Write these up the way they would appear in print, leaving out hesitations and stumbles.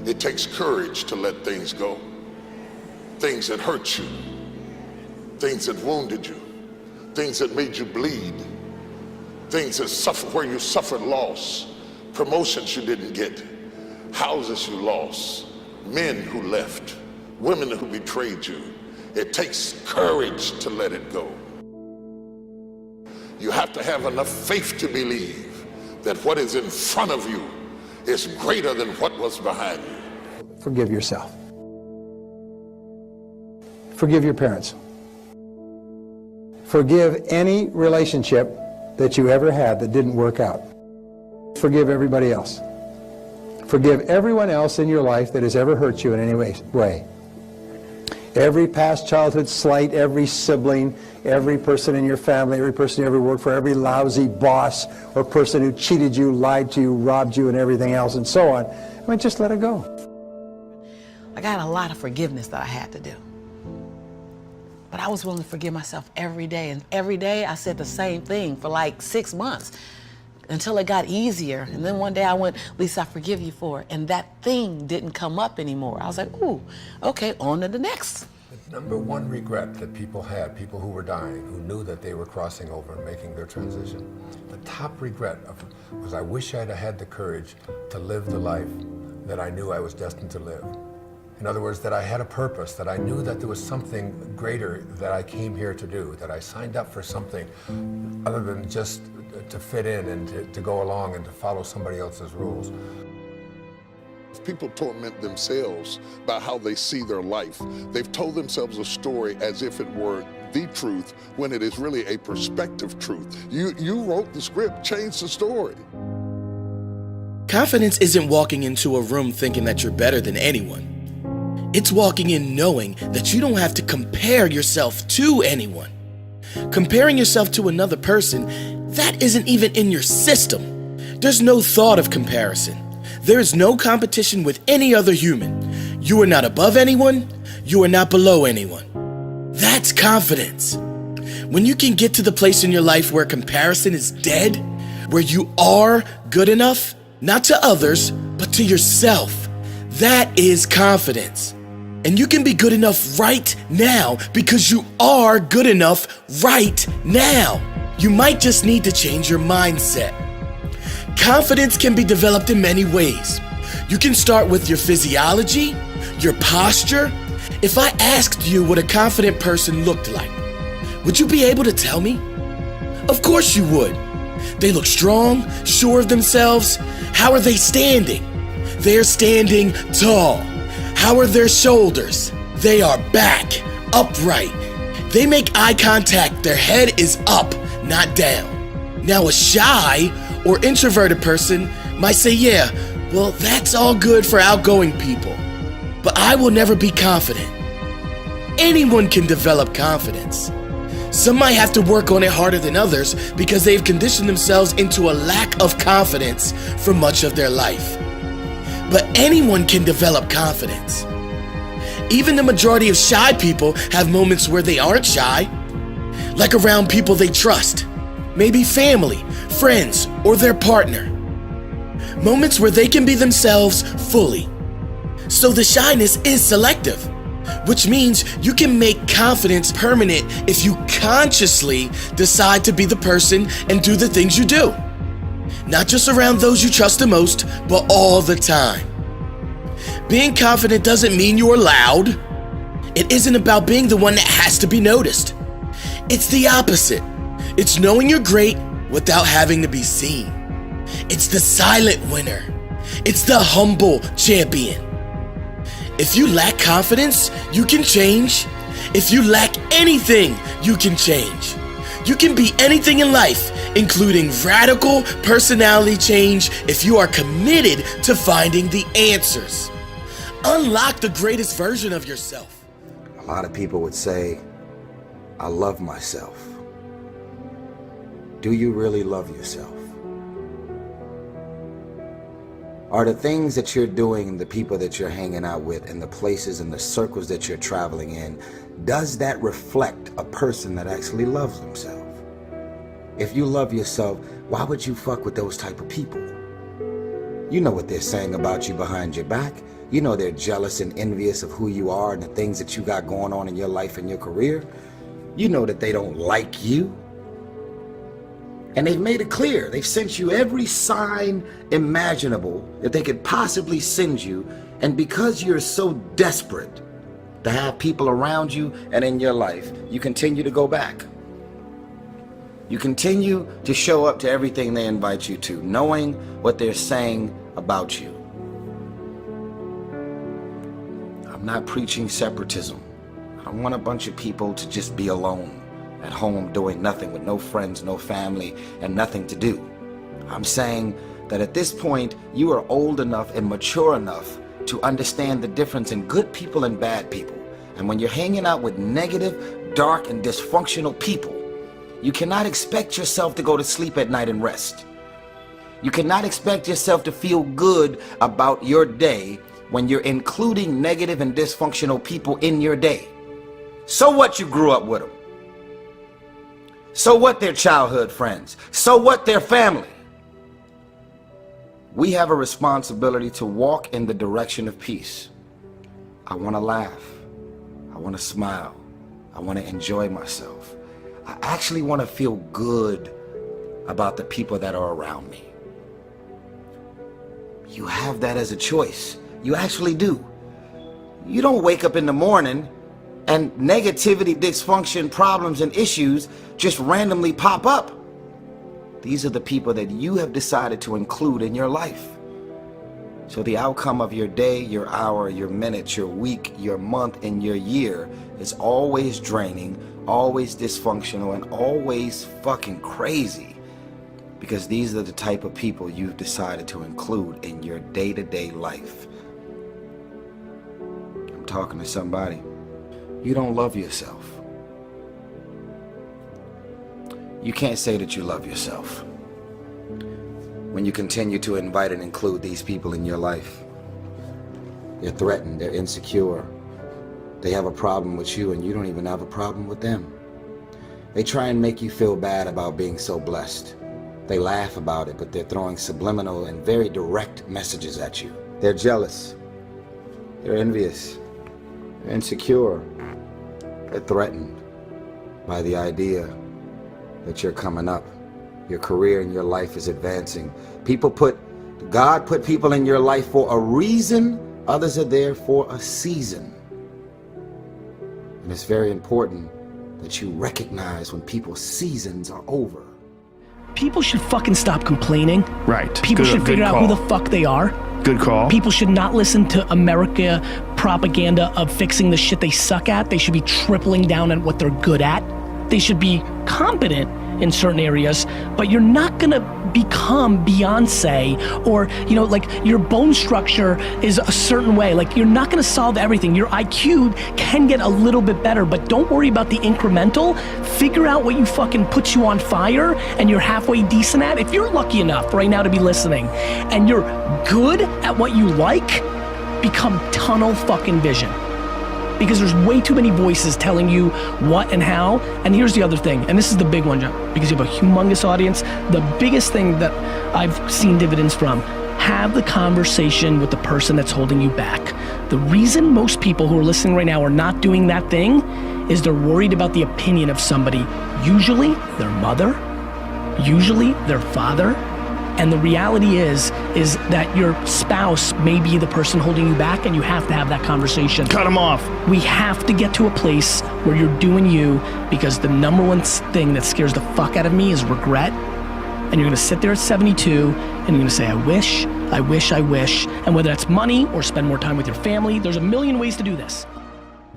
It takes courage to let things go. Things that hurt you, things that wounded you, things that made you bleed, things that where you suffered loss, promotions you didn't get, houses you lost, men who left, women who betrayed you. It takes courage to let it go. You have to have enough faith to believe that what is in front of you is greater than what was behind you. Forgive yourself. Forgive your parents. Forgive any relationship that you ever had that didn't work out. Forgive everybody else. Forgive everyone else in your life that has ever hurt you in any way. Every past childhood slight, every sibling, every person in your family, every person you ever worked for, every lousy boss or person who cheated you, lied to you, robbed you, and everything else, and so on. I mean, just let it go. I got a lot of forgiveness that I had to do. But I was willing to forgive myself every day. And every day I said the same thing for like 6 months until it got easier. And then one day I went, Lisa, I forgive you for it. And that thing didn't come up anymore. I was like, ooh, okay, on to the next. The number one regret that people had, people who were dying, who knew that they were crossing over and making their transition, the top regret was I wish I'd have had the courage to live the life that I knew I was destined to live. In other words, that I had a purpose, that I knew that there was something greater that I came here to do, that I signed up for something other than just to fit in and to go along and to follow somebody else's rules. People torment themselves by how they see their life. They've told themselves a story as if it were the truth when it is really a perspective truth. You wrote the script, change the story. Confidence isn't walking into a room thinking that you're better than anyone. It's walking in knowing that you don't have to compare yourself to anyone. Comparing yourself to another person, that isn't even in your system. There's no thought of comparison. There is no competition with any other human. You are not above anyone. You are not below anyone. That's confidence. When you can get to the place in your life where comparison is dead, where you are good enough, not to others, but to yourself, that is confidence. And you can be good enough right now because you are good enough right now. You might just need to change your mindset. Confidence can be developed in many ways. You can start with your physiology, your posture. If I asked you what a confident person looked like, would you be able to tell me? Of course you would. They look strong, sure of themselves. How are they standing? They're standing tall. How are their shoulders? They are back, upright. They make eye contact. Their head is up, not down. Now a shy or introverted person might say, yeah, well, that's all good for outgoing people, but I will never be confident. Anyone can develop confidence. Some might have to work on it harder than others because they've conditioned themselves into a lack of confidence for much of their life. But anyone can develop confidence. Even the majority of shy people have moments where they aren't shy, like around people they trust, maybe family, friends, or their partner. Moments where they can be themselves fully. So the shyness is selective, which means you can make confidence permanent if you consciously decide to be the person and do the things you do. Not just around those you trust the most, but all the time. Being confident doesn't mean you're loud. It isn't about being the one that has to be noticed. It's the opposite. It's knowing you're great without having to be seen. It's the silent winner. It's the humble champion. If you lack confidence, you can change. If you lack anything, you can change. You can be anything in life, including radical personality change, if you are committed to finding the answers. Unlock the greatest version of yourself. A lot of people would say, I love myself. Do you really love yourself? Are the things that you're doing, the people that you're hanging out with, and the places and the circles that you're traveling in, does that reflect a person that actually loves themselves? If you love yourself, why would you fuck with those type of people? You know what they're saying about you behind your back. You know they're jealous and envious of who you are and the things that you got going on in your life and your career. You know that they don't like you. And they've made it clear. They've sent you every sign imaginable that they could possibly send you. And because you're so desperate to have people around you and in your life, you continue to go back. You continue to show up to everything they invite you to, knowing what they're saying about you. I'm not preaching separatism. I don't want a bunch of people to just be alone at home doing nothing with no friends, no family, and nothing to do. I'm saying that at this point, you are old enough and mature enough to understand the difference in good people and bad people. And when you're hanging out with negative, dark, and dysfunctional people, you cannot expect yourself to go to sleep at night and rest. You cannot expect yourself to feel good about your day when you're including negative and dysfunctional people in your day. So what you grew up with them? So what they're childhood friends? So what their family? We have a responsibility to walk in the direction of peace. I want to laugh. I want to smile. I want to enjoy myself. I actually want to feel good about the people that are around me. You have that as a choice. You actually do. You don't wake up in the morning and negativity, dysfunction, problems, and issues just randomly pop up. These are the people that you have decided to include in your life. So the outcome of your day, your hour, your minute, your week, your month, and your year is always draining, always dysfunctional, and always fucking crazy. Because these are the type of people you've decided to include in your day-to-day life. I'm talking to somebody. You don't love yourself. You can't say that you love yourself when you continue to invite and include these people in your life. They're threatened, they're insecure. They have a problem with you and you don't even have a problem with them. They try and make you feel bad about being so blessed. They laugh about it, but they're throwing subliminal and very direct messages at you. They're jealous. They're envious. They're insecure. They're threatened by the idea that you're coming up. Your career and your life is advancing. God put people in your life for a reason. Others are there for a season. And it's very important that you recognize when people's seasons are over. People should fucking stop complaining. Right. People should figure out who the fuck they are. Good call. People should not listen to America propaganda of fixing the shit they suck at. They should be tripling down on what they're good at. They should be competent in certain areas, but you're not gonna become Beyonce or, you know, like your bone structure is a certain way. Like you're not gonna solve everything. Your IQ can get a little bit better, but don't worry about the incremental. Figure out what you fucking puts you on fire and you're halfway decent at. If you're lucky enough right now to be listening and you're good at what you like, become tunnel fucking vision. Because there's way too many voices telling you what and how. And here's the other thing, and this is the big one, John, because you have a humongous audience. The biggest thing that I've seen dividends from, have the conversation with the person that's holding you back. The reason most people who are listening right now are not doing that thing is they're worried about the opinion of somebody, usually their mother, usually their father. And the reality is that your spouse may be the person holding you back, and you have to have that conversation. Cut them off. We have to get to a place where you're doing you, because the number one thing that scares the fuck out of me is regret. And you're gonna sit there at 72 and you're gonna say, I wish, I wish, I wish. And whether that's money or spend more time with your family, there's a million ways to do this.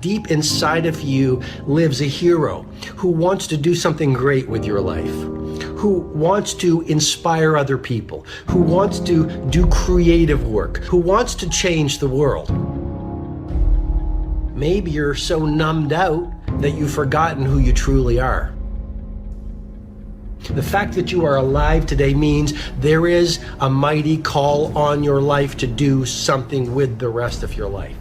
Deep inside of you lives a hero who wants to do something great with your life, who wants to inspire other people, who wants to do creative work, who wants to change the world. Maybe you're so numbed out that you've forgotten who you truly are. The fact that you are alive today means there is a mighty call on your life to do something with the rest of your life.